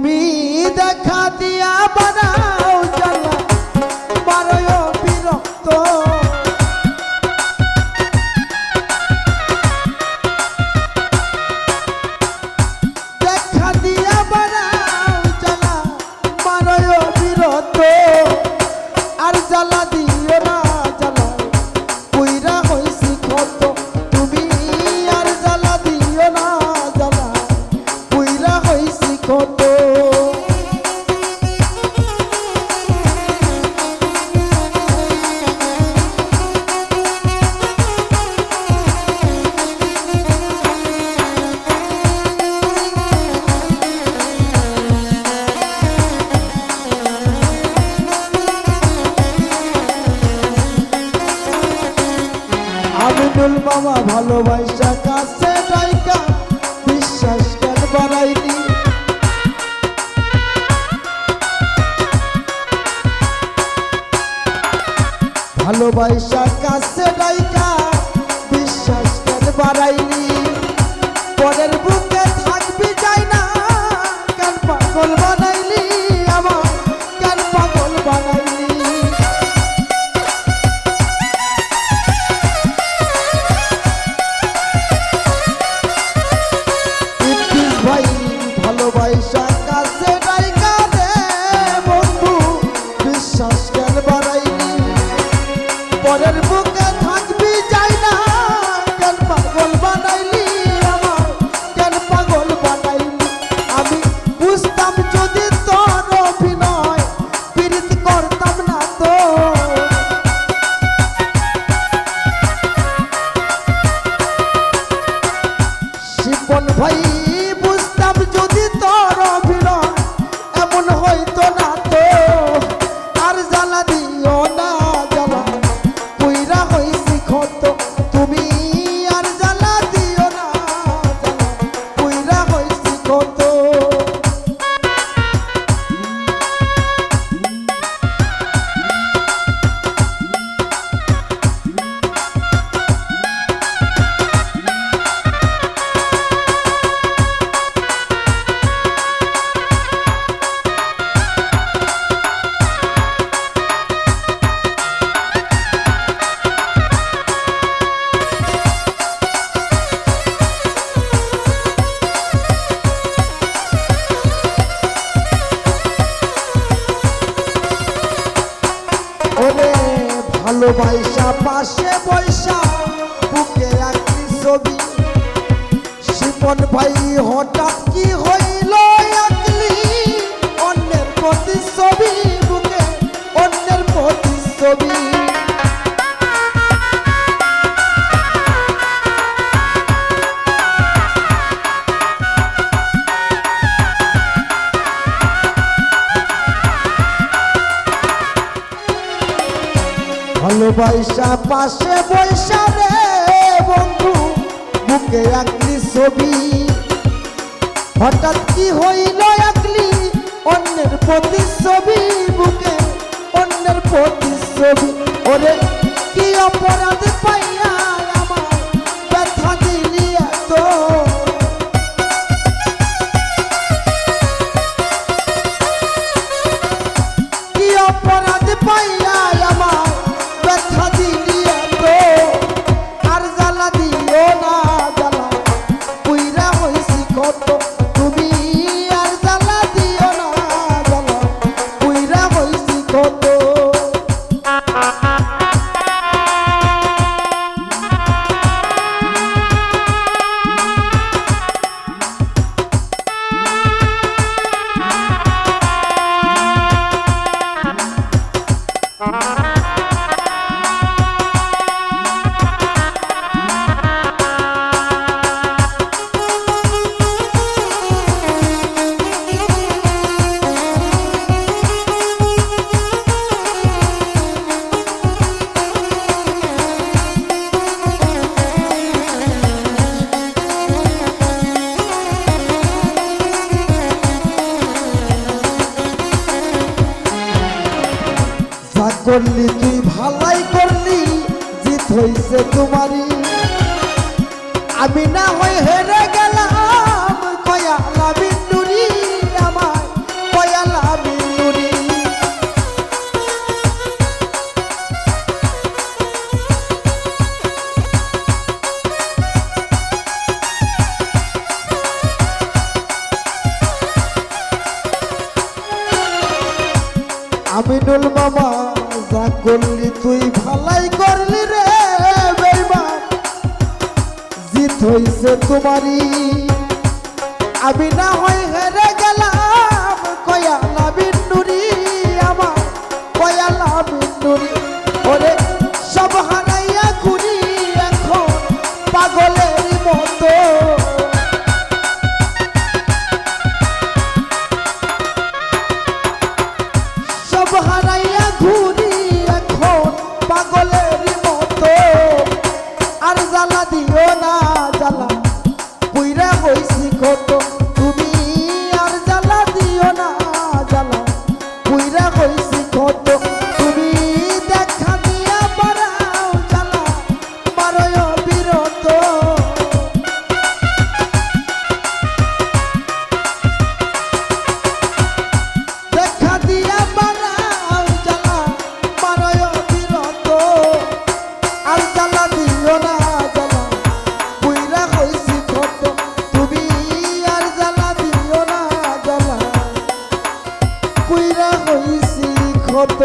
তুমি দেখা দিয়া বানাও জ্বালা বারয় বিরক্ত দেখা দিয়া বানাও জ্বালা বারয় বিরক্ত আর জ্বালা দিও না জ্বালা পুইরা হইছি ক্ষত তুমি আর জ্বালা দিও না জ্বালা পুইরা হইছি ক্ষত আমিনুল মামা ভালোবাসা কাছে ডাইকা বিশ্বাস কেন বাড়াইনি ভালোবাসা কাছে ডাইকা বিশ্বাস কেন বাড়াইনি পরের বুকে থাকবি যাই না কেন পাগল বানাইলি আমার কেন পাগল বানাইলি ভালোবাসা কাছে ডাইকা দে বন্ধু বিশ্বাস কেন বাড়াইনি পরের বুকে থাকবি যাই না কেন পাগল বানাইলি আমার কেন পাগল বানাইলি আমি বুঝতাম যদি তোর অভিনয় পীড়িত করতাম না তো শিপন ভাই বুঝতাম যদি তোর অভিনয় এমন হইতো না তো আর জ্বালা দিও না জ্বালা পুইরা হইছি ক্ষত তুমি আর জ্বালা দিও না জ্বালা পুইরা হইছি ক্ষত ওরে ভালোবাসা পাশে বৈশা বুকে একটি ছবি শিপন ভাই হঠাৎ কি হইল একলি অন্যের প্রতিচ্ছবি বুকে অন্যের প্রতিচ্ছবি ভালোবাসা পাশে বৈশা রে বন্ধু বুকে একলি ছবি হঠাৎ কি হইল একলি অন্যের প্রতিচ্ছবি বুকে অন্যের প্রতিচ্ছবি ওরে কি অপরাধ পাইয়া আমার ব্যথা দিলি এত কি অপরাধ পাইয়া আমার ব্যথা দিলি এত আর জ্বালা দিও না জ্বালা পুইরা হইছি ক্ষত তুমি আর জ্বালা দিও না জ্বালা পুইরা হইছি ক্ষত করলি তুই ভালাই করলি জিত হইছে তোমারই আমি না হই হেরে গেলাম কয়া লাবিন্দুরি আমার আমিনুল মামা যা করলি তুই ভালাই করলি রে বেঈমান জিত হইছে তোমারই আমি না হয় হেরে গেলাম কয়ালা বিন্নুরি আমার কয়ালা বিন্নুরি ওরে সব হারাইয়া ঘুরি এখন পাগলের মতো সব হারাইয়া ঘুরি এখন পাগলের মতো আর জ্বালা দিও না জ্বালা পুইরা হইছি কত তুমি আর জ্বালা দিও না জ্বালা পুইরা হইছি কত তুমি দেখা দিয়া বাড়াও জ্বালা মারয় বিরত দেখা দিয়া বাড়াও জ্বালা মারয় বিরত আর জ্বালা দিও না জ্বালা পুইরা হইছি কত তুমি আর জ্বালা দিও না জ্বালা পুইরা হইছি কত